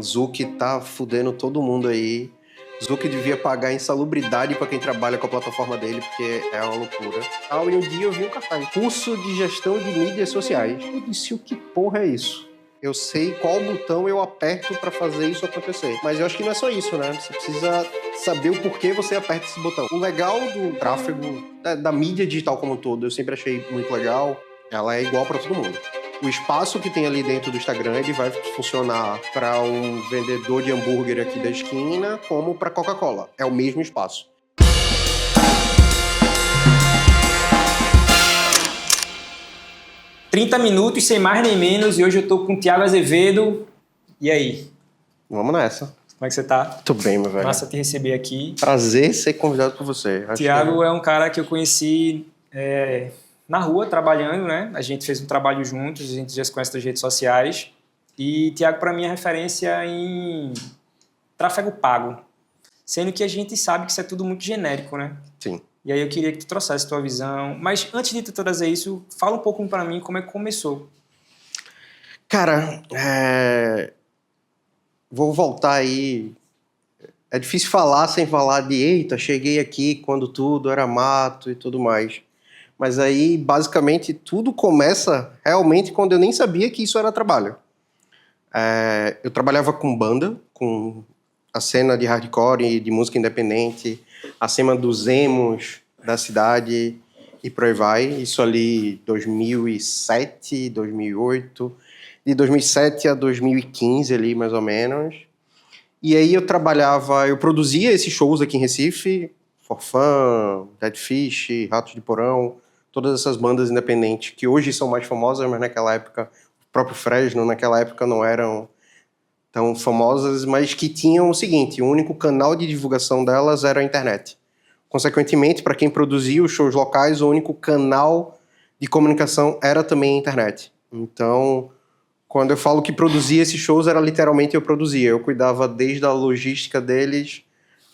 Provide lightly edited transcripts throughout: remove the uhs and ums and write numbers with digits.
O Zuck tá fudendo todo mundo aí. Zuck devia pagar insalubridade pra quem trabalha com a plataforma dele, porque é uma loucura. E um dia eu vi um cartaz: curso de gestão de mídias sociais. Eu disse, o que porra é isso? Eu sei qual botão eu aperto pra fazer isso acontecer. Mas eu acho que não é só isso, né? Você precisa saber o porquê você aperta esse botão. O legal do tráfego, da mídia digital como um todo, eu sempre achei muito legal. Ela é igual pra todo mundo. O espaço que tem ali dentro do Instagram, ele vai funcionar para um vendedor de hambúrguer aqui da esquina, como para Coca-Cola. É o mesmo espaço. ...30 minutos, sem mais nem menos, e hoje eu tô com o Thiago Azevedo. E aí? Vamos nessa. Como é que você tá? Tô bem, meu velho. Massa te receber aqui. Prazer ser convidado por você. Thiago é um cara que eu conheci na rua, trabalhando, né? A gente fez um trabalho juntos, a gente já se conhece das redes sociais. E Thiago, para mim, é referência em tráfego pago. Sendo que a gente sabe que isso é tudo muito genérico, né? Sim. E aí eu queria que tu trouxesse tua visão. Mas antes de tu trazer isso, fala um pouco para mim como é que começou. Cara, vou voltar aí. É difícil falar sem falar de eita, cheguei aqui quando tudo era mato e tudo mais. Mas aí, basicamente, tudo começa realmente quando eu nem sabia que isso era trabalho. Eu trabalhava com banda, com a cena de hardcore e de música independente, a cena dos emos da cidade e por aí vai. Isso ali 2007, 2008, de 2007 a 2015 ali, mais ou menos. E aí eu produzia esses shows aqui em Recife, Forfã, Dead Fish, Ratos de Porão, todas essas bandas independentes que hoje são mais famosas, mas naquela época, o próprio Fresno, naquela época não eram tão famosas, mas que tinham o seguinte: o único canal de divulgação delas era a internet. Consequentemente, para quem produzia os shows locais, o único canal de comunicação era também a internet. Então, quando eu falo que produzia esses shows, era literalmente eu produzia. Eu cuidava desde a logística deles,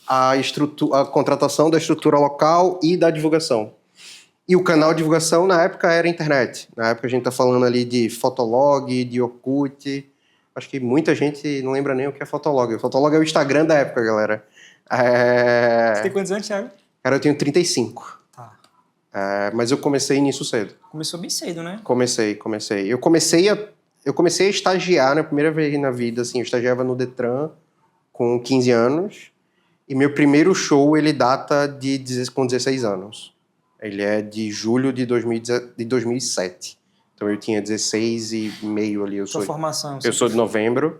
a contratação da estrutura local e da divulgação. E o canal de divulgação, na época, era a internet. Na época, a gente tá falando ali de Fotolog, de Orkut. Acho que muita gente não lembra nem o que é Fotolog. O Fotolog é o Instagram da época, galera. Você tem quantos anos, Thiago? Cara, eu tenho 35. Tá. Mas eu comecei nisso cedo. Começou bem cedo, né? Comecei. Eu comecei a estagiar na primeira vez na vida, assim. Eu estagiava no Detran com 15 anos. E meu primeiro show, ele data com 16 anos. Ele é de julho de 2007. Então eu tinha 16 e meio ali. Sua formação? Eu sou de novembro.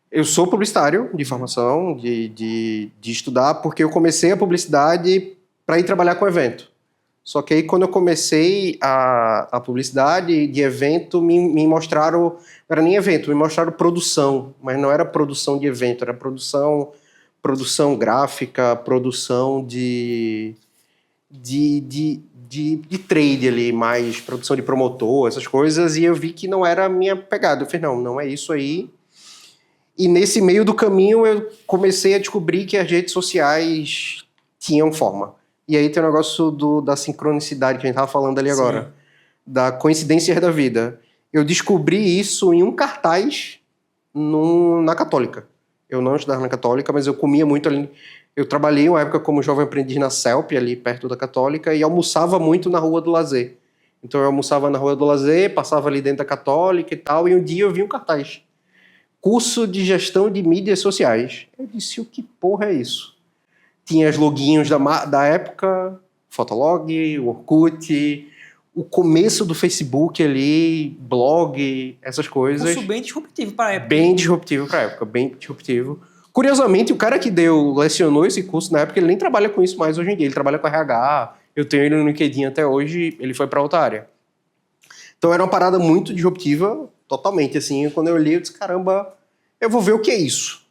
Eu sou publicitário de formação, de estudar, porque eu comecei a publicidade para ir trabalhar com evento. Só que aí quando eu comecei a publicidade de evento, me mostraram, não era nem evento, me mostraram produção, mas não era produção de evento, era produção gráfica, produção de trade ali, mais produção de promotor, essas coisas, e eu vi que não era a minha pegada. Eu falei, não é isso aí. E nesse meio do caminho eu comecei a descobrir que as redes sociais tinham forma. E aí tem o negócio da sincronicidade que a gente estava falando ali agora. Sim. Da coincidência da vida. Eu descobri isso em um cartaz na Católica. Eu não estudava na Católica, mas eu comia muito ali. Eu trabalhei uma época como jovem aprendiz na CELP, ali perto da Católica, e almoçava muito na Rua do Lazer. Então eu almoçava na Rua do Lazer, passava ali dentro da Católica e tal, e um dia eu vi um cartaz: curso de gestão de mídias sociais. Eu disse, o que porra é isso? Tinha os loguinhos da época, Fotolog, Orkut, o começo do Facebook ali, blog, essas coisas. Curso bem disruptivo para a época. Bem disruptivo. Curiosamente, o cara que lecionou esse curso na época, ele nem trabalha com isso mais hoje em dia. Ele trabalha com RH, eu tenho ele no LinkedIn até hoje, ele foi para outra área. Então era uma parada muito disruptiva, totalmente, assim. Quando eu li, eu disse, caramba, eu vou ver o que é isso.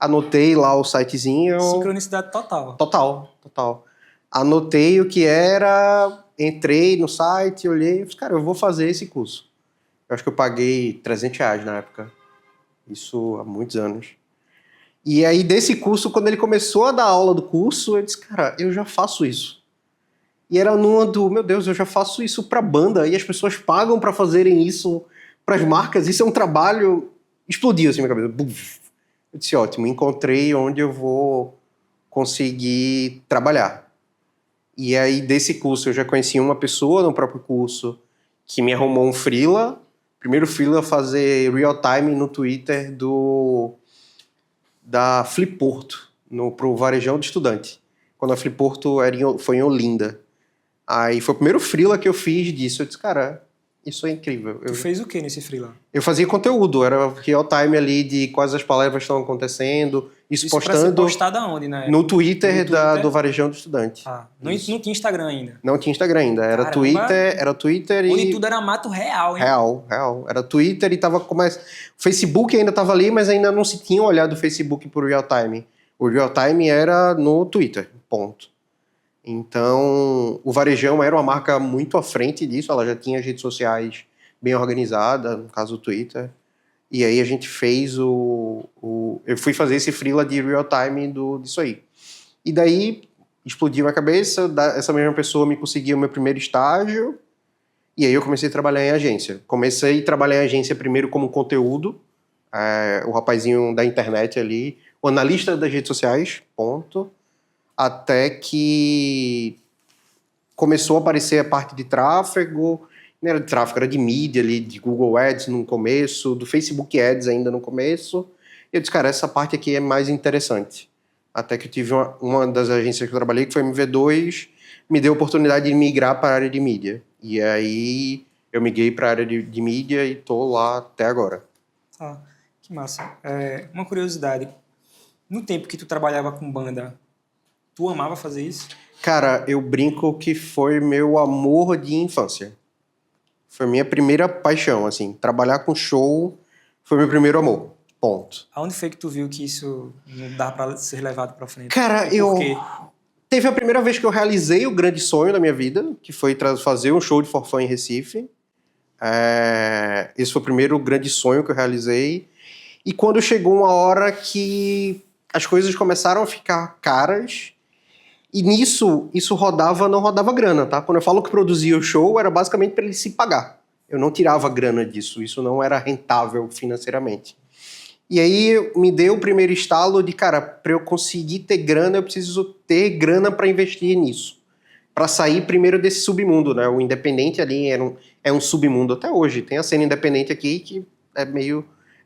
Anotei lá o sitezinho. Sincronicidade total. Total. Anotei o que era, entrei no site, olhei e disse, cara, eu vou fazer esse curso. Eu acho que eu paguei R$300 na época. Isso há muitos anos. E aí, desse curso, quando ele começou a dar aula do curso, eu disse, cara, eu já faço isso. E era meu Deus, eu já faço isso pra banda, e as pessoas pagam pra fazerem isso pras marcas, isso é um trabalho. Explodiu assim na minha cabeça. Buf. Eu disse, ótimo, encontrei onde eu vou conseguir trabalhar. E aí, desse curso, eu já conheci uma pessoa no próprio curso que me arrumou um freela. Primeiro freela fazer real time no Twitter da Fliporto, pro Varejão de Estudante. Quando a Fliporto foi em Olinda. Aí foi o primeiro freela que eu fiz disso. Eu disse, cara, isso é incrível. Tu fez o que nesse freela? Eu fazia conteúdo, era real time ali de quais as palavras estão acontecendo, isso Pra ser postando postado aonde, né? no Twitter, No Twitter? do Varejão do Estudante. Ah, não tinha Instagram ainda. Não tinha Instagram ainda, era Caramba. Twitter Onde e... tudo era mato real, hein? Real. Era Twitter e tava começando... O Facebook ainda tava ali, mas ainda não se tinha olhado o Facebook pro real time. O real time era no Twitter, ponto. Então, o Varejão era uma marca muito à frente disso, ela já tinha as redes sociais bem organizadas, no caso o Twitter. E aí a gente fez eu fui fazer esse freela de real time disso aí. E daí explodiu a cabeça, essa mesma pessoa me conseguiu o meu primeiro estágio, e aí eu comecei a trabalhar em agência. Comecei a trabalhar em agência primeiro como conteúdo, o rapazinho da internet ali, o analista das redes sociais, ponto. Até que começou a aparecer a parte de tráfego, não era de tráfego, era de mídia ali, de Google Ads no começo, do Facebook Ads ainda no começo. E eu disse, cara, essa parte aqui é mais interessante. Até que eu tive uma das agências que eu trabalhei, que foi a MV2, me deu a oportunidade de migrar para a área de mídia. E aí eu migrei para a área de mídia e tô lá até agora. Ah, que massa. Uma curiosidade. No tempo que tu trabalhava com banda, tu amava fazer isso? Cara, eu brinco que foi meu amor de infância. Foi minha primeira paixão, assim. Trabalhar com show foi meu primeiro amor. Ponto. Aonde foi que tu viu que isso não dá pra ser levado pra frente? Cara, E por quê? Teve a primeira vez que eu realizei o grande sonho da minha vida, que foi fazer um show de forfã em Recife. Esse foi o primeiro grande sonho que eu realizei. E quando chegou uma hora que as coisas começaram a ficar caras, e nisso, isso não rodava grana, tá? Quando eu falo que produzia o show, era basicamente para ele se pagar. Eu não tirava grana disso, isso não era rentável financeiramente. E aí me deu o primeiro estalo de, cara, para eu conseguir ter grana, eu preciso ter grana para investir nisso. Para sair primeiro desse submundo, né? O independente ali é um submundo até hoje. Tem a cena independente aqui que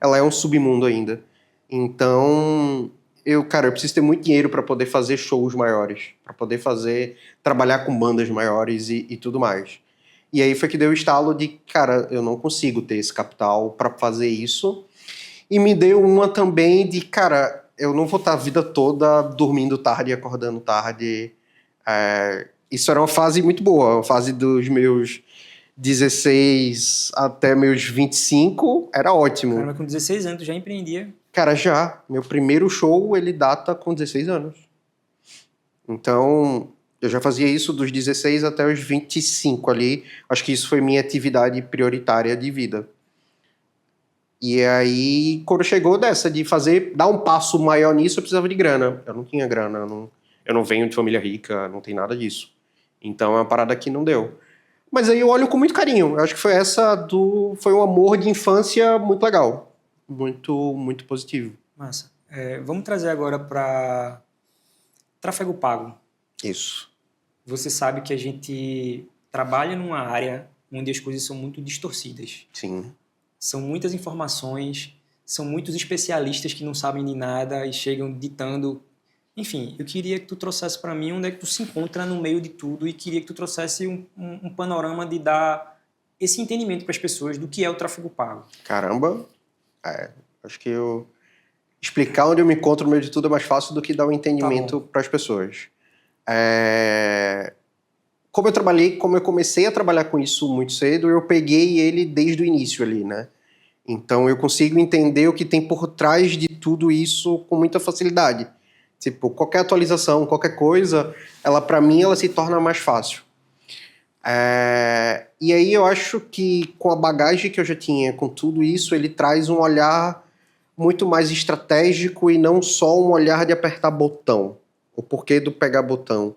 ela é um submundo ainda. Então, eu preciso ter muito dinheiro para poder fazer shows maiores, para poder trabalhar com bandas maiores e tudo mais. E aí foi que deu o estalo de, cara, eu não consigo ter esse capital para fazer isso. E me deu uma também de, cara, eu não vou estar a vida toda dormindo tarde e acordando tarde. Isso era uma fase muito boa, uma fase dos meus 16 até meus 25, era ótimo. Caramba, com 16 anos tu já empreendia. Cara, já. Meu primeiro show, ele data com 16 anos. Então, eu já fazia isso dos 16 até os 25 ali. Acho que isso foi minha atividade prioritária de vida. E aí, quando chegou dessa de dar um passo maior nisso, eu precisava de grana. Eu não tinha grana, eu não venho de família rica, não tem nada disso. Então, é uma parada que não deu. Mas aí eu olho com muito carinho. Eu acho que foi um amor de infância muito legal. Muito, muito positivo. Massa. Vamos trazer agora para tráfego pago. Isso. Você sabe que a gente trabalha numa área onde as coisas são muito distorcidas. Sim. São muitas informações, são muitos especialistas que não sabem de nada e chegam ditando. Enfim, eu queria que tu trouxesse para mim onde é que tu se encontra no meio de tudo e queria que tu trouxesse um panorama de dar esse entendimento para as pessoas do que é o tráfego pago. Caramba. Acho que explicar onde eu me encontro no meio de tudo é mais fácil do que dar um entendimento para as pessoas. Como eu comecei a trabalhar com isso muito cedo, eu peguei ele desde o início ali, né? Então eu consigo entender o que tem por trás de tudo isso com muita facilidade. Tipo, qualquer atualização, qualquer coisa, para mim, ela se torna mais fácil. E aí eu acho que com a bagagem que eu já tinha, com tudo isso, ele traz um olhar muito mais estratégico e não só um olhar de apertar botão. O porquê do pegar botão.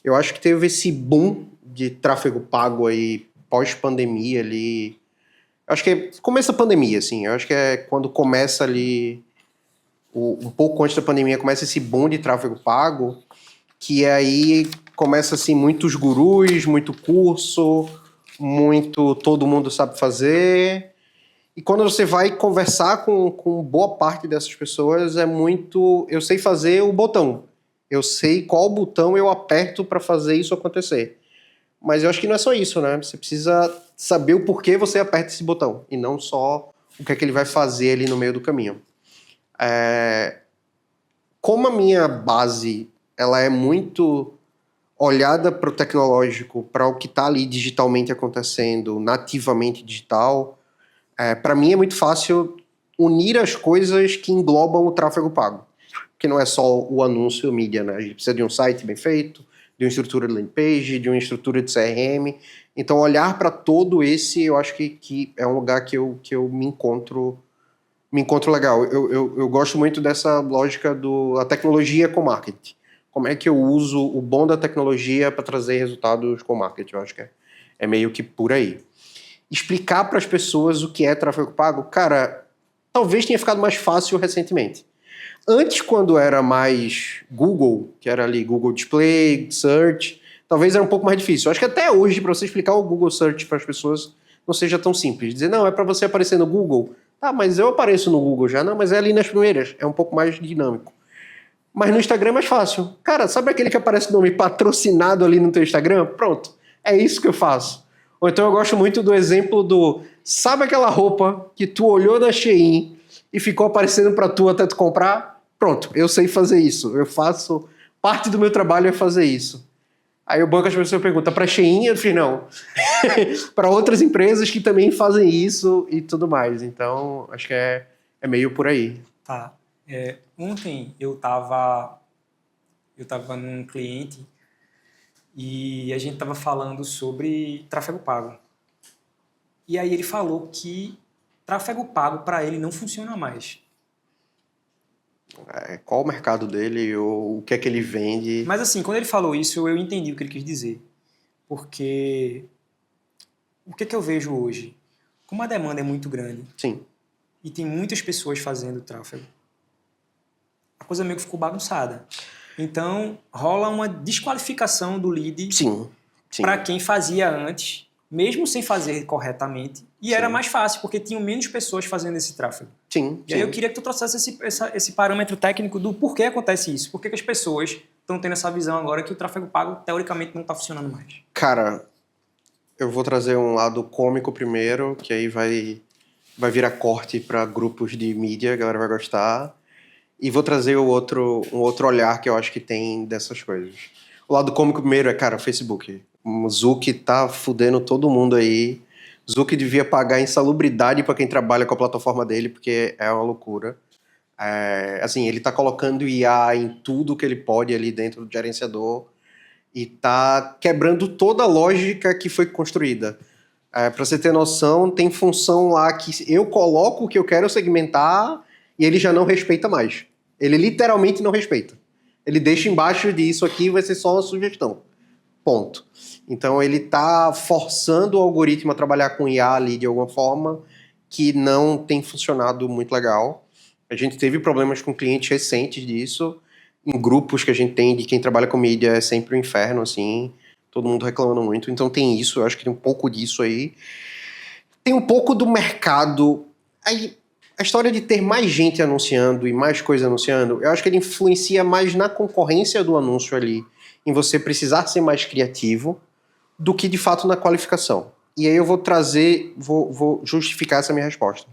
Eu acho que teve esse boom de tráfego pago aí pós-pandemia ali. Eu acho que começa a pandemia, assim. Eu acho que é quando começa ali um pouco antes da pandemia, começa esse boom de tráfego pago, que aí começa assim, muitos gurus, muito curso, muito todo mundo sabe fazer. E quando você vai conversar com boa parte dessas pessoas, é muito... Eu sei fazer o botão. Eu sei qual botão eu aperto para fazer isso acontecer. Mas eu acho que não é só isso, né? Você precisa saber o porquê você aperta esse botão. E não só o que é que ele vai fazer ali no meio do caminho. Como a minha base ela é muito olhada para o tecnológico, para o que está ali digitalmente acontecendo, nativamente digital, para mim é muito fácil unir as coisas que englobam o tráfego pago. Que não é só o anúncio e o mídia, né? A gente precisa de um site bem feito, de uma estrutura de landing page, de uma estrutura de CRM. Então, olhar para todo esse, eu acho que é um lugar que eu me encontro legal. Eu gosto muito dessa lógica da tecnologia com marketing. Como é que eu uso o bom da tecnologia para trazer resultados com marketing? Eu acho que é meio que por aí. Explicar para as pessoas o que é tráfego pago, cara, talvez tenha ficado mais fácil recentemente. Antes, quando era mais Google, que era ali Google Display, Search, talvez era um pouco mais difícil. Eu acho que até hoje, para você explicar o Google Search para as pessoas, não seja tão simples. Dizer, não, é para você aparecer no Google. Tá, mas eu apareço no Google já. Não, mas é ali nas primeiras. É um pouco mais dinâmico. Mas no Instagram é mais fácil. Cara, sabe aquele que aparece o nome patrocinado ali no teu Instagram? Pronto. É isso que eu faço. Ou então eu gosto muito do exemplo do... Sabe aquela roupa que tu olhou na Shein e ficou aparecendo para tu até tu comprar? Pronto, eu sei fazer isso. Eu faço... Parte do meu trabalho é fazer isso. Aí o banco as pessoas perguntam, para Shein? Eu fiz, não. Para outras empresas que também fazem isso e tudo mais. Então, acho que é meio por aí. Tá. Ontem eu tava num cliente e a gente tava falando sobre tráfego pago. E aí ele falou que tráfego pago para ele não funciona mais. Qual o mercado dele, ou o que é que ele vende? Mas assim, quando ele falou isso, eu entendi o que ele quis dizer. Porque o que eu vejo hoje? Como a demanda é muito grande, Sim. e tem muitas pessoas fazendo tráfego, a coisa meio que ficou bagunçada. Então, rola uma desqualificação do lead para quem fazia antes, mesmo sem fazer corretamente, e era mais fácil, porque tinham menos pessoas fazendo esse tráfego. E aí eu queria que tu trouxesse esse parâmetro técnico do porquê acontece isso, por que as pessoas estão tendo essa visão agora que o tráfego pago, teoricamente, não está funcionando mais. Cara, eu vou trazer um lado cômico primeiro, que aí vai virar corte para grupos de mídia, a galera vai gostar. E vou trazer um outro olhar que eu acho que tem dessas coisas. O lado cômico primeiro é, cara, o Facebook. O Zuck tá fudendo todo mundo aí. Zuck devia pagar insalubridade para quem trabalha com a plataforma dele, porque é uma loucura. Assim, ele tá colocando IA em tudo que ele pode ali dentro do gerenciador e tá quebrando toda a lógica que foi construída. Para você ter noção, tem função lá que eu coloco o que eu quero segmentar e ele já não respeita mais. Ele literalmente não respeita. Ele deixa embaixo de isso aqui, vai ser só uma sugestão. Ponto. Então ele está forçando o algoritmo a trabalhar com IA ali de alguma forma que não tem funcionado muito legal. A gente teve problemas com clientes recentes disso. Em grupos que a gente tem de quem trabalha com mídia é sempre um inferno, assim. Todo mundo reclamando muito. Então tem isso, eu acho que tem um pouco disso aí. Tem um pouco do mercado. Aí, a história de ter mais gente anunciando e mais coisa anunciando, eu acho que ele influencia mais na concorrência do anúncio ali, em você precisar ser mais criativo, do que de fato na qualificação. E aí eu vou justificar essa minha resposta.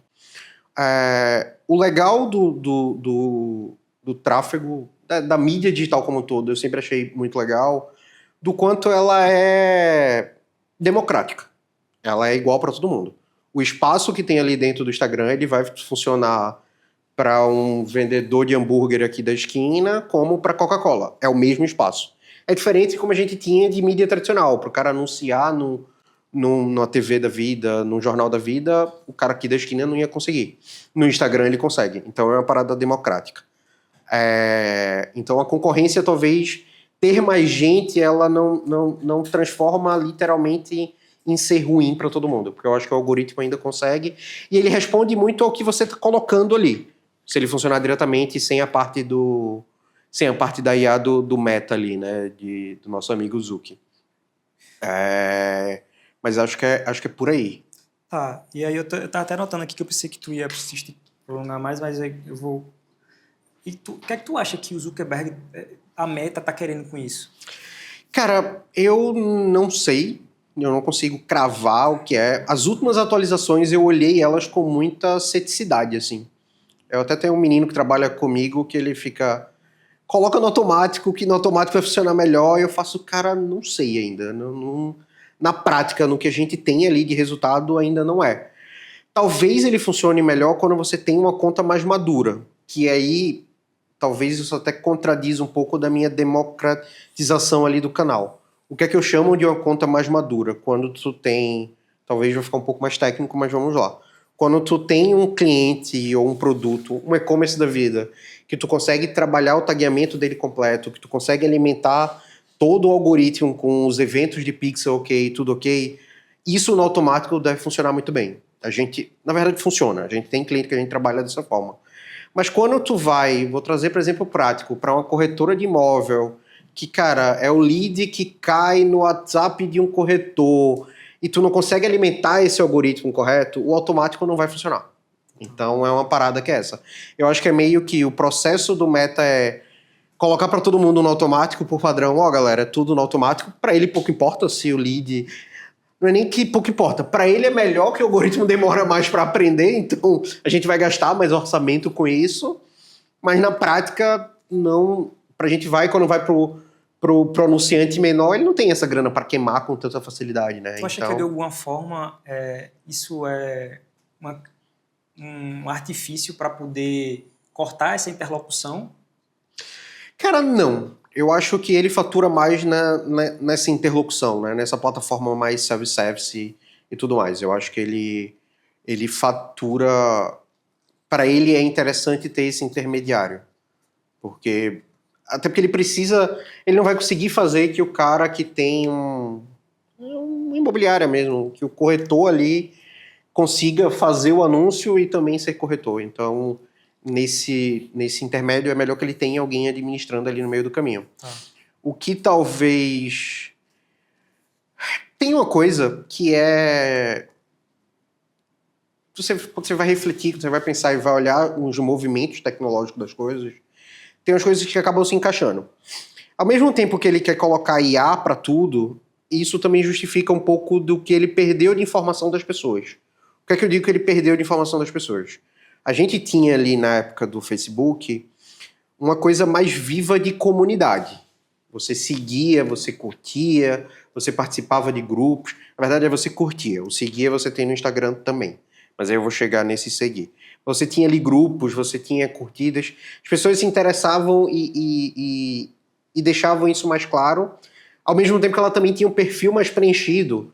O legal do tráfego, da mídia digital como um todo, eu sempre achei muito legal, do quanto ela é democrática. Ela é igual para todo mundo. O espaço que tem ali dentro do Instagram, ele vai funcionar para um vendedor de hambúrguer aqui da esquina, como para Coca-Cola. É o mesmo espaço. É diferente como a gente tinha de mídia tradicional. Para o cara anunciar na TV da vida, no jornal da vida, o cara aqui da esquina não ia conseguir. No Instagram ele consegue. Então é uma parada democrática. Então a concorrência, talvez, ter mais gente, ela não transforma literalmente em ser ruim para todo mundo, porque eu acho que o algoritmo ainda consegue, e ele responde muito ao que você está colocando ali. se ele funcionar diretamente sem a parte da IA do Meta ali, né, do nosso amigo Zuki. Mas acho que é por aí. Tá, e aí eu tava até notando aqui que eu pensei que tu ia se prolongar mais, mas aí eu vou... o que é que tu acha que o Zuckerberg, a Meta, tá querendo com isso? Cara, eu não sei, eu não consigo cravar o que é. As últimas atualizações eu olhei elas com muita ceticidade, assim. Eu até tenho um menino que trabalha comigo que ele coloca no automático, que no automático vai funcionar melhor, e eu faço, cara, não sei ainda. Na prática, no que a gente tem ali de resultado, ainda não é. Talvez ele funcione melhor quando você tem uma conta mais madura, que aí talvez isso até contradiz um pouco da minha democratização ali do canal. O que é que eu chamo de uma conta mais madura? Quando tu tem, talvez vai ficar um pouco mais técnico, mas vamos lá. Quando tu tem um cliente ou um produto, um e-commerce da vida, que tu consegue trabalhar o tagueamento dele completo, que tu consegue alimentar todo o algoritmo com os eventos de pixel ok, tudo ok, isso no automático deve funcionar muito bem. A gente, na verdade, funciona. A gente tem cliente que a gente trabalha dessa forma. Mas quando tu vou trazer, por exemplo, prático, para uma corretora de imóvel, que, cara, é o lead que cai no WhatsApp de um corretor, e tu não consegue alimentar esse algoritmo correto, o automático não vai funcionar. Então é uma parada que é essa. Eu acho que é meio que o processo do Meta é colocar para todo mundo no automático por padrão. Ó, galera, é tudo no automático. Para ele pouco importa se o lead... Não é nem que pouco importa. Para ele é melhor que o algoritmo demora mais para aprender, então a gente vai gastar mais orçamento com isso, mas na prática, não. Pra gente quando vai pro anunciante menor, ele não tem essa grana para queimar com tanta facilidade, né? Tu acha que de alguma forma isso é um artifício para poder cortar essa interlocução? Cara, não. Eu acho que ele fatura mais nessa interlocução, né? Nessa plataforma mais self-service e tudo mais. Eu acho que ele fatura... Para ele é interessante ter esse intermediário. Até porque ele precisa... Ele não vai conseguir fazer que o cara que tem uma imobiliária mesmo, que o corretor ali consiga fazer o anúncio e também ser corretor. Então... Nesse intermédio é melhor que ele tenha alguém administrando ali no meio do caminho. O que talvez... Tem uma coisa que é... Quando você vai refletir, quando você vai pensar e vai olhar os movimentos tecnológicos das coisas, tem umas coisas que acabam se encaixando. Ao mesmo tempo que ele quer colocar IA para tudo, isso também justifica um pouco do que ele perdeu de informação das pessoas. O que é que eu digo que ele perdeu de informação das pessoas? A gente tinha ali na época do Facebook uma coisa mais viva de comunidade. Você seguia, você curtia, você participava de grupos. Na verdade, você curtia. O seguia você tem no Instagram também. Mas aí eu vou chegar nesse seguir. Você tinha ali grupos, você tinha curtidas. As pessoas se interessavam e deixavam isso mais claro. Ao mesmo tempo que ela também tinha um perfil mais preenchido.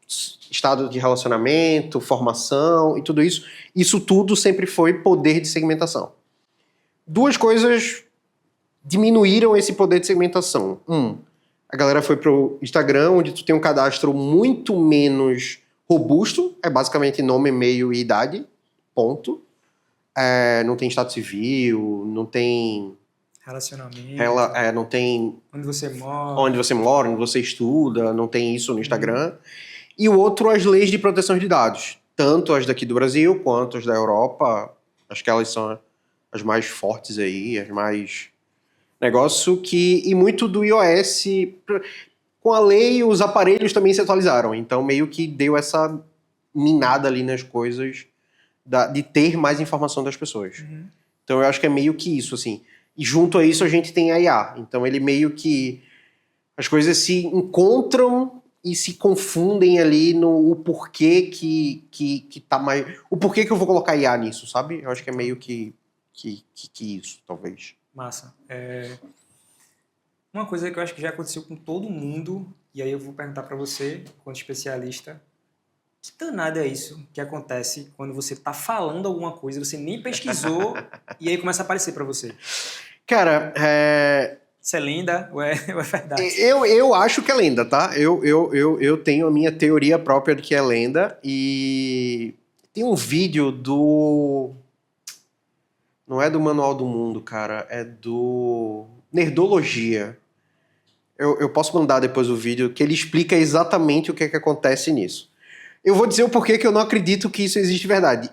Estado de relacionamento, formação e tudo isso. Isso tudo sempre foi poder de segmentação. Duas coisas diminuíram esse poder de segmentação. A galera foi pro Instagram, onde tu tem um cadastro muito menos robusto, é basicamente nome, e-mail e idade, ponto. Não tem estado civil, não tem... Relacionamento. Não tem... Onde você mora. Onde você estuda, não tem isso no Instagram. E o outro, as leis de proteção de dados. Tanto as daqui do Brasil, quanto as da Europa. Acho que elas são as mais fortes aí, as mais... E muito do iOS... Com a lei, os aparelhos também se atualizaram. Então, meio que deu essa minada ali nas coisas de ter mais informação das pessoas. Então, eu acho que é meio que isso, assim. E junto a isso, a gente tem a IA. Então, ele meio que... As coisas se encontram e se confundem ali no porquê que tá mais... O porquê que eu vou colocar IA nisso, sabe? Eu acho que é meio que isso, talvez. Massa. Uma coisa que eu acho que já aconteceu com todo mundo, e aí eu vou perguntar para você, quanto especialista, que danado é isso que acontece quando você tá falando alguma coisa, você nem pesquisou, e aí começa a aparecer para você? Cara, Isso é lenda ou é verdade? Eu acho que é lenda, tá? Eu tenho a minha teoria própria de que é lenda, e tem um vídeo do... Não é do Manual do Mundo, cara. É do Nerdologia. Eu posso mandar depois o vídeo que ele explica exatamente o que é que acontece nisso. Eu vou dizer o porquê que eu não acredito que isso existe de verdade.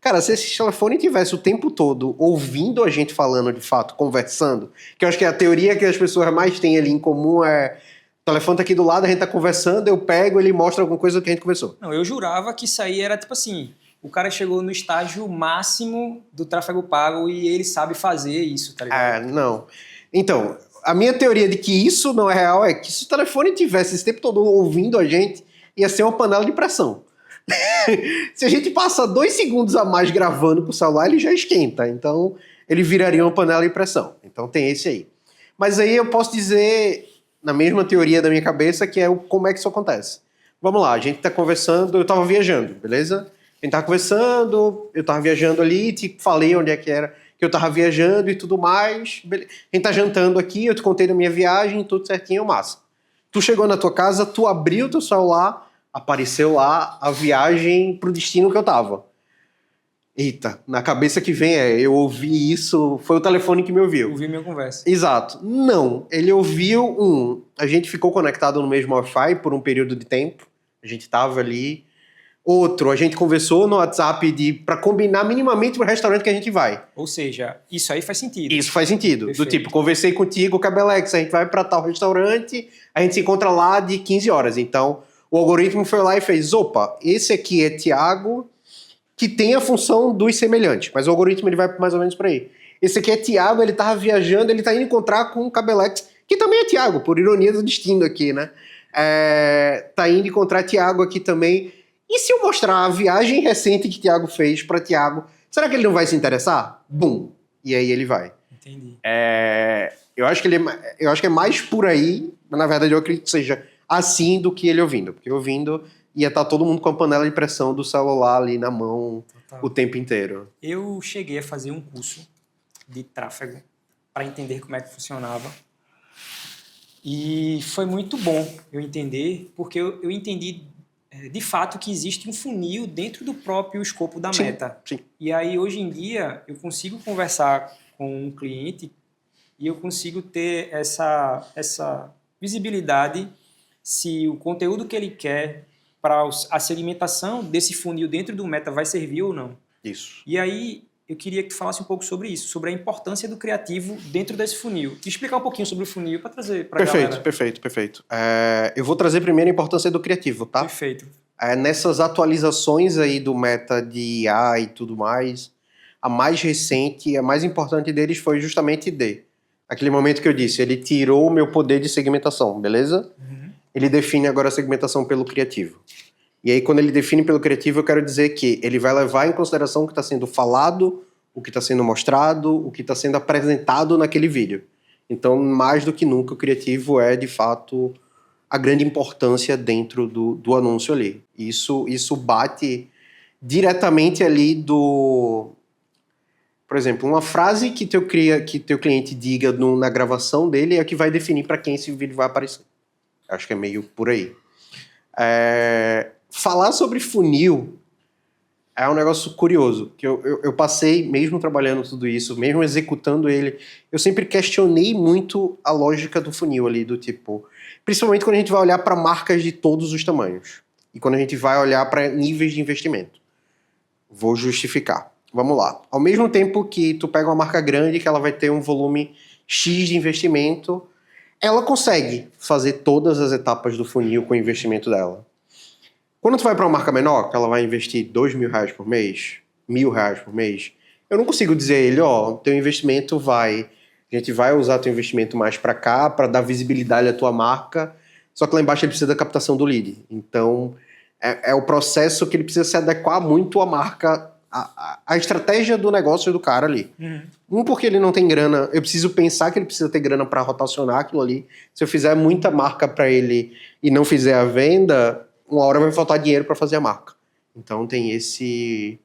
Cara, se esse telefone tivesse o tempo todo ouvindo a gente falando de fato, conversando, que eu acho que a teoria que as pessoas mais têm ali em comum é o telefone tá aqui do lado, a gente tá conversando, eu pego, ele mostra alguma coisa que a gente conversou. Não, eu jurava que isso aí era tipo assim, o cara chegou no estágio máximo do tráfego pago e ele sabe fazer isso, tá ligado? Não. Então, a minha teoria de que isso não é real é que se o telefone tivesse esse tempo todo ouvindo a gente, ia ser uma panela de pressão. Se a gente passa 2 segundos a mais gravando com o celular, ele já esquenta. Então, ele viraria uma panela de pressão. Então, tem esse aí. Mas aí eu posso dizer, na mesma teoria da minha cabeça, que é como é que isso acontece. Vamos lá, a gente tá conversando, eu tava viajando, beleza? A gente tava conversando, eu tava viajando ali, te falei onde é que era que eu tava viajando e tudo mais. A gente tá jantando aqui, eu te contei da minha viagem, tudo certinho, massa. Tu chegou na tua casa, tu abriu teu celular, apareceu lá a viagem pro destino que eu tava. Eita, na cabeça que vem eu ouvi isso, foi o telefone que me ouviu. Ouvi minha conversa. Exato. Não, ele ouviu a gente ficou conectado no mesmo Wi-Fi por um período de tempo, a gente tava ali. Outro, a gente conversou no WhatsApp pra combinar minimamente pro restaurante que a gente vai. Ou seja, isso aí faz sentido. Isso faz sentido. Perfeito. Do tipo, conversei contigo, Cabelex, a gente vai pra tal restaurante, a gente se encontra lá de 15 horas. Então, o algoritmo foi lá e fez, opa, esse aqui é Thiago, que tem a função dos semelhantes, mas o algoritmo ele vai mais ou menos por aí. Esse aqui é Thiago, ele tava viajando, ele tá indo encontrar com o Cabelex, que também é Thiago, por ironia do destino aqui, né? Tá indo encontrar Thiago aqui também. E se eu mostrar a viagem recente que Thiago fez para Thiago, será que ele não vai se interessar? Bum! E aí ele vai. Entendi. Eu acho que é mais por aí, mas na verdade eu acredito que seja assim do que ele ouvindo. Porque ouvindo ia estar todo mundo com a panela de pressão do celular ali na mão. Total. O tempo inteiro. Eu cheguei a fazer um curso de tráfego para entender como é que funcionava. E foi muito bom eu entender, porque eu entendi de fato que existe um funil dentro do próprio escopo da meta. Sim. E aí, hoje em dia, eu consigo conversar com um cliente e eu consigo ter essa visibilidade se o conteúdo que ele quer para a segmentação desse funil dentro do meta vai servir ou não. Isso. E aí, eu queria que tu falasse um pouco sobre isso, sobre a importância do criativo dentro desse funil. E explicar um pouquinho sobre o funil para trazer para a galera. Perfeito. Eu vou trazer primeiro a importância do criativo, tá? Perfeito. Nessas atualizações aí do meta de IA e tudo mais, a mais recente, a mais importante deles foi justamente aquele momento que eu disse, ele tirou o meu poder de segmentação, beleza? Uhum. Ele define agora a segmentação pelo criativo. E aí, quando ele define pelo criativo, eu quero dizer que ele vai levar em consideração o que está sendo falado, o que está sendo mostrado, o que está sendo apresentado naquele vídeo. Então, mais do que nunca, o criativo é, de fato, a grande importância dentro do anúncio ali. Isso bate diretamente ali do... Por exemplo, uma frase que teu cliente diga na gravação dele é o que vai definir para quem esse vídeo vai aparecer. Acho que é meio por aí. Falar sobre funil é um negócio curioso, que eu passei, mesmo trabalhando tudo isso, mesmo executando ele, eu sempre questionei muito a lógica do funil ali, do tipo... Principalmente quando a gente vai olhar para marcas de todos os tamanhos. E quando a gente vai olhar para níveis de investimento. Vou justificar. Vamos lá. Ao mesmo tempo que tu pega uma marca grande, que ela vai ter um volume X de investimento, ela consegue fazer todas as etapas do funil com o investimento dela. Quando tu vai para uma marca menor, que ela vai investir R$2.000 por mês, R$1.000 por mês, eu não consigo dizer a ele, teu investimento a gente vai usar teu investimento mais para cá, para dar visibilidade à tua marca, só que lá embaixo ele precisa da captação do lead. Então, é o processo que ele precisa se adequar muito à marca, a estratégia do negócio do cara ali. Uhum. Porque ele não tem grana, eu preciso pensar que ele precisa ter grana para rotacionar aquilo ali. Se eu fizer muita marca para ele e não fizer a venda, uma hora vai faltar dinheiro para fazer a marca. Então tem essas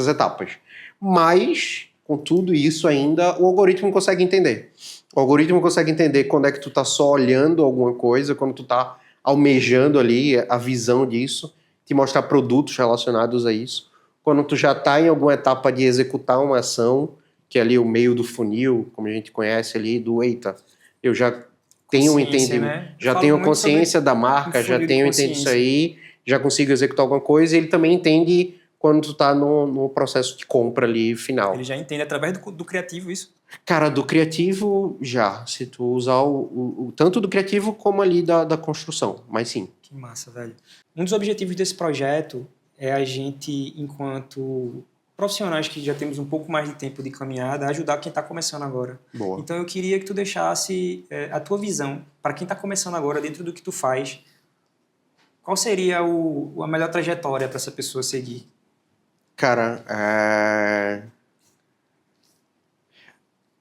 etapas. Mas, com tudo isso ainda, o algoritmo consegue entender. O algoritmo consegue entender quando é que tu tá só olhando alguma coisa, quando tu tá almejando ali a visão disso, te mostrar produtos relacionados a isso. quando tu já está em alguma etapa de executar uma ação, que é ali o meio do funil, como a gente conhece ali, do eita, eu já tenho um entendimento, né? já tenho consciência da um marca, já funil de tenho entendido isso consciência. aí, já consigo executar alguma coisa, e ele também entende quando tu tá no processo de compra ali final. Ele já entende através do criativo isso? Cara, do criativo já, se tu usar tanto do criativo como ali da construção, mas sim. Que massa, velho. Um dos objetivos desse projeto é a gente, enquanto profissionais que já temos um pouco mais de tempo de caminhada, ajudar quem está começando agora. Boa. Então eu queria que tu deixasse a tua visão para quem está começando agora dentro do que tu faz. Qual seria a melhor trajetória para essa pessoa seguir? Cara,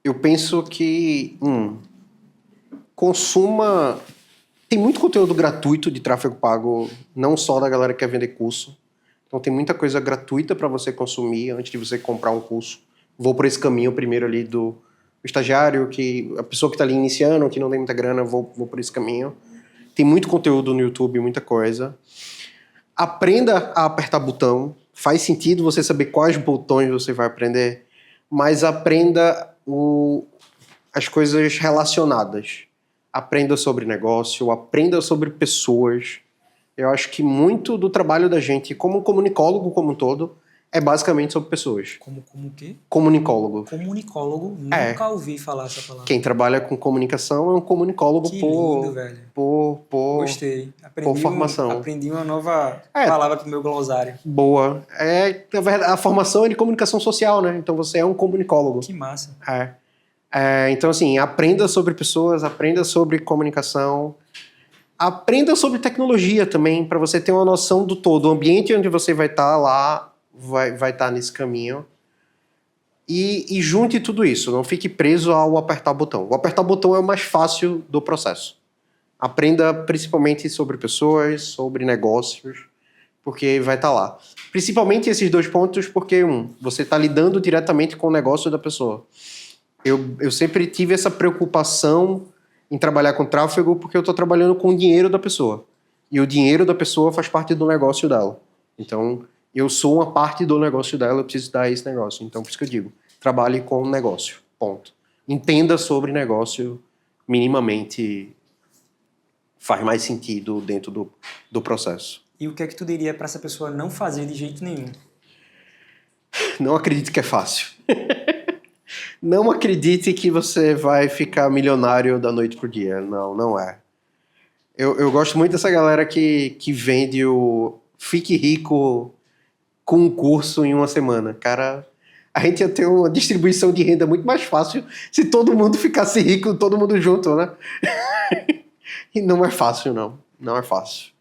eu penso que consuma. Tem muito conteúdo gratuito de tráfego pago, não só da galera que quer vender curso. Então tem muita coisa gratuita para você consumir antes de você comprar um curso. Vou por esse caminho primeiro ali do estagiário, a pessoa que está ali iniciando, que não tem muita grana, vou por esse caminho. Tem muito conteúdo no YouTube, muita coisa. Aprenda a apertar botão. Faz sentido você saber quais botões você vai aprender, mas aprenda as coisas relacionadas. Aprenda sobre negócio, aprenda sobre pessoas. Eu acho que muito do trabalho da gente, como comunicólogo como um todo, é basicamente sobre pessoas. Como o quê? Comunicólogo. Comunicólogo? Nunca ouvi falar essa palavra. Quem trabalha com comunicação é um comunicólogo lindo, velho. por Gostei. Por formação. Aprendi uma nova palavra pro meu glossário. Boa. A formação é de comunicação social, né? Então você é um comunicólogo. Que massa. Então, assim, aprenda sobre pessoas, aprenda sobre comunicação, aprenda sobre tecnologia também, para você ter uma noção do todo. O ambiente onde você vai estar lá vai estar nesse caminho. E junte tudo isso, não fique preso ao apertar botão. O apertar botão é o mais fácil do processo. Aprenda principalmente sobre pessoas, sobre negócios, porque vai estar lá. Principalmente esses 2 pontos, porque você está lidando diretamente com o negócio da pessoa. Eu sempre tive essa preocupação em trabalhar com tráfego porque eu estou trabalhando com o dinheiro da pessoa. E o dinheiro da pessoa faz parte do negócio dela. Então, eu sou uma parte do negócio dela, eu preciso dar esse negócio. Então, por isso que eu digo, trabalhe com o negócio, ponto. Entenda sobre negócio, minimamente faz mais sentido dentro do processo. E o que é que tu diria para essa pessoa não fazer de jeito nenhum? Não acredite que é fácil. Não acredite que você vai ficar milionário da noite pro dia. Não, não é. Eu gosto muito dessa galera que vende o fique rico com um curso em uma semana. Cara, a gente ia ter uma distribuição de renda muito mais fácil se todo mundo ficasse rico, todo mundo junto, né? E não é fácil, não. Não é fácil.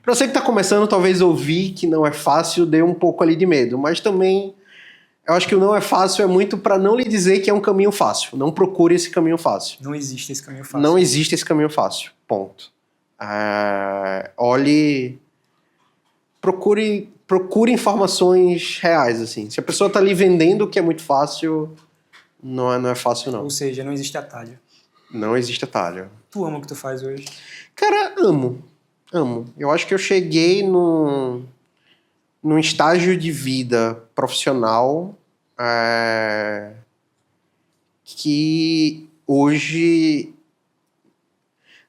Pra você que tá começando, talvez ouvir que não é fácil dê um pouco ali de medo, mas também eu acho que o não é fácil é muito para não lhe dizer que é um caminho fácil. Não procure esse caminho fácil. Não existe esse caminho fácil. Não existe esse caminho fácil. Ponto. Olhe... Procure informações reais, assim. Se a pessoa tá ali vendendo que é muito fácil, não é fácil, não. Ou seja, não existe atalho. Não existe atalho. Tu ama o que tu faz hoje? Cara, amo. Eu acho que eu cheguei num estágio de vida profissional que hoje,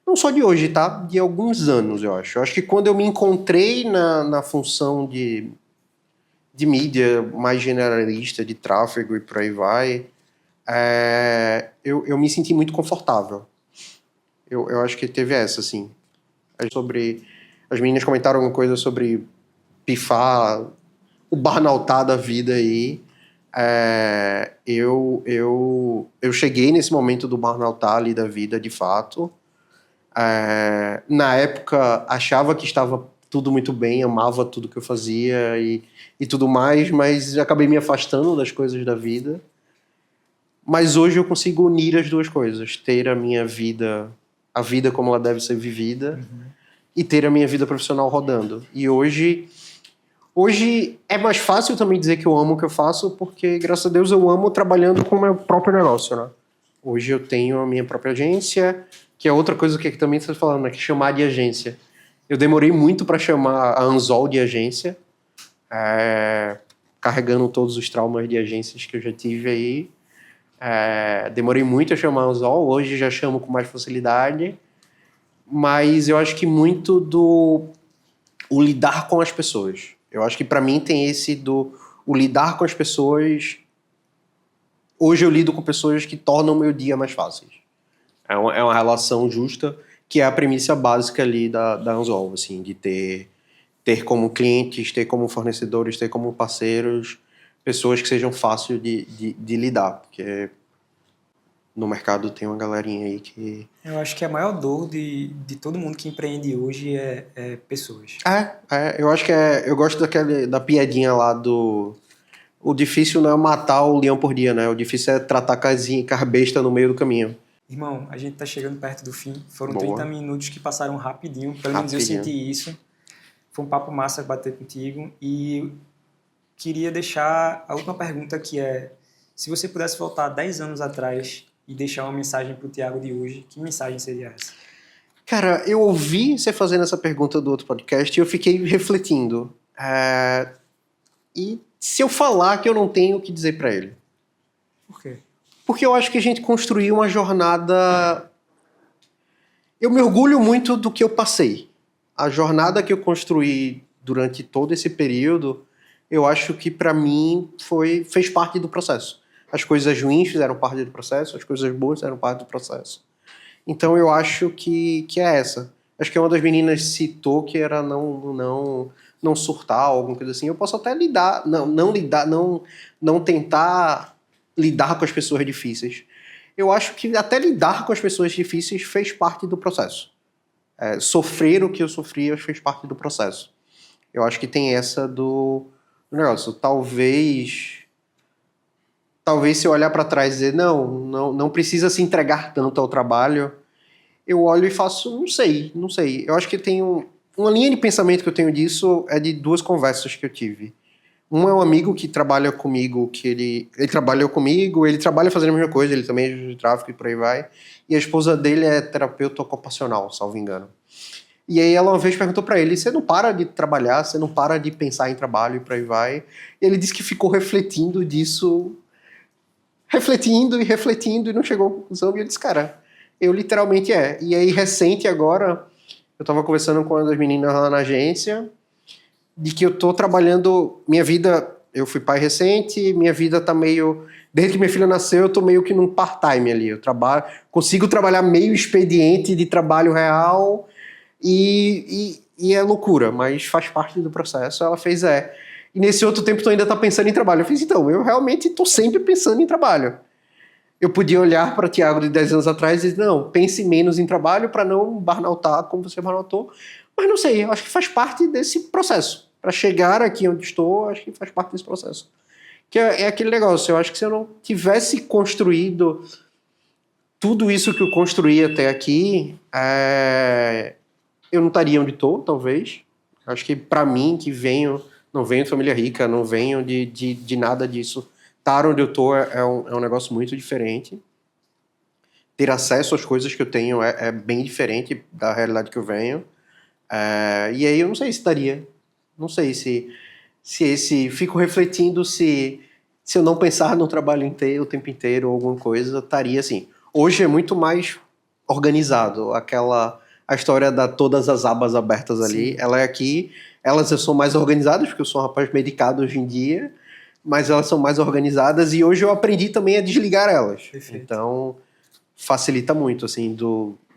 não só de hoje, tá? De alguns anos, eu acho. Eu acho que quando eu me encontrei na função de mídia mais generalista, de tráfego e por aí vai, eu me senti muito confortável. Eu acho que teve essa, assim. As meninas comentaram alguma coisa sobre pifar, o barnaltar da vida aí. Eu cheguei nesse momento do barnaltar ali da vida, de fato. Na época, achava que estava tudo muito bem, amava tudo que eu fazia e tudo mais, mas acabei me afastando das coisas da vida. Mas hoje eu consigo unir as duas coisas. Ter a minha vida, a vida como ela deve ser vivida, e ter a minha vida profissional rodando. E hoje é mais fácil também dizer que eu amo o que eu faço, porque, graças a Deus, eu amo trabalhando com o meu próprio negócio, né? Hoje eu tenho a minha própria agência, que é outra coisa que também você está falando, né? Que é chamar de agência. Eu demorei muito para chamar a Anzol de agência, carregando todos os traumas de agências que eu já tive aí. Demorei muito a chamar o anzol, hoje já chamo com mais facilidade, mas eu acho que muito o lidar com as pessoas. Eu acho que para mim tem esse o lidar com as pessoas. Hoje eu lido com pessoas que tornam o meu dia mais fácil. É uma relação justa, que é a premissa básica ali da Anzol, assim, de ter como clientes, ter como fornecedores, ter como parceiros, pessoas que sejam fáceis de lidar, porque no mercado tem uma galerinha aí que... Eu acho que a maior dor de todo mundo que empreende hoje é pessoas. Eu acho que eu gosto da piadinha lá do... O difícil não é matar o leão por dia, né? O difícil é tratar com as bestas no meio do caminho. Irmão, a gente tá chegando perto do fim. Foram Boa. 30 minutos que passaram rapidinho. Pelo menos eu senti isso. Foi um papo massa bater contigo. E queria deixar a última pergunta, que é: se você pudesse voltar 10 anos atrás e deixar uma mensagem pro Thiago de hoje, que mensagem seria essa? Cara, eu ouvi você fazendo essa pergunta do outro podcast e eu fiquei refletindo. E se eu falar que eu não tenho o que dizer pra ele? Por quê? Porque eu acho que a gente construiu uma jornada... Eu me orgulho muito do que eu passei. A jornada que eu construí durante todo esse período, eu acho que pra mim fez parte do processo. As coisas ruins fizeram parte do processo, as coisas boas fizeram parte do processo. Então eu acho que é essa. Acho que uma das meninas citou que era não surtar, alguma coisa assim. Eu posso até não tentar lidar com as pessoas difíceis. Eu acho que até lidar com as pessoas difíceis fez parte do processo. Sofrer o que eu sofria fez parte do processo. Eu acho que tem essa do negócio. Talvez se eu olhar para trás e dizer não precisa se entregar tanto ao trabalho, eu olho e faço, não sei. Eu acho que tem uma linha de pensamento que eu tenho disso é de duas conversas que eu tive. Um é um amigo que trabalha comigo, que ele trabalhou comigo, ele trabalha fazendo a mesma coisa, ele também é de tráfico e por aí vai. E a esposa dele é terapeuta ocupacional, salvo engano. E aí ela uma vez perguntou pra ele: você não para de trabalhar, você não para de pensar em trabalho e por aí vai? E ele disse que ficou refletindo disso, refletindo e não chegou à conclusão. E eu disse: cara, eu literalmente E aí recente agora, eu tava conversando com uma das meninas lá na agência, de que eu tô trabalhando, minha vida, eu fui pai recente, minha vida tá meio, desde que minha filha nasceu, eu tô meio que num part-time ali, eu consigo trabalhar meio expediente de trabalho real, e é loucura, mas faz parte do processo. Ela fez, e nesse outro tempo tu ainda tá pensando em trabalho. Eu fiz, então, eu realmente tô sempre pensando em trabalho. Eu podia olhar para o Thiago de 10 anos atrás e dizer, não, pense menos em trabalho para não burnoutar como você burnoutou, mas não sei, eu acho que faz parte desse processo. Para chegar aqui onde estou, acho que faz parte desse processo. Que é aquele negócio, eu acho que se eu não tivesse construído tudo isso que eu construí até aqui, eu não estaria onde estou, talvez. Eu acho que para mim, que não venho de família rica, não venho de nada disso, estar onde eu estou é um negócio muito diferente. Ter acesso às coisas que eu tenho é bem diferente da realidade que eu venho. E aí eu não sei se estaria. Não sei se fico refletindo se eu não pensar no trabalho inteiro, o tempo inteiro, ou alguma coisa, estaria assim. Hoje é muito mais organizado. A história da todas as abas abertas ali, ela é aqui. Elas são mais organizadas, porque eu sou um rapaz medicado hoje em dia, mas elas são mais organizadas e hoje eu aprendi também a desligar elas. Perfeito. Então, facilita muito, assim,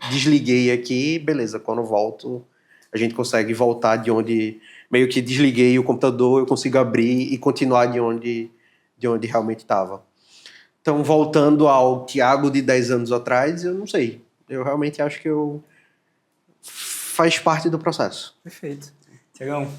desliguei aqui, beleza, quando volto, a gente consegue voltar de onde meio que desliguei o computador, eu consigo abrir e continuar de onde realmente estava. Então, voltando ao Thiago de 10 anos atrás, eu não sei. Eu realmente acho que faz parte do processo. Perfeito. Tiagão.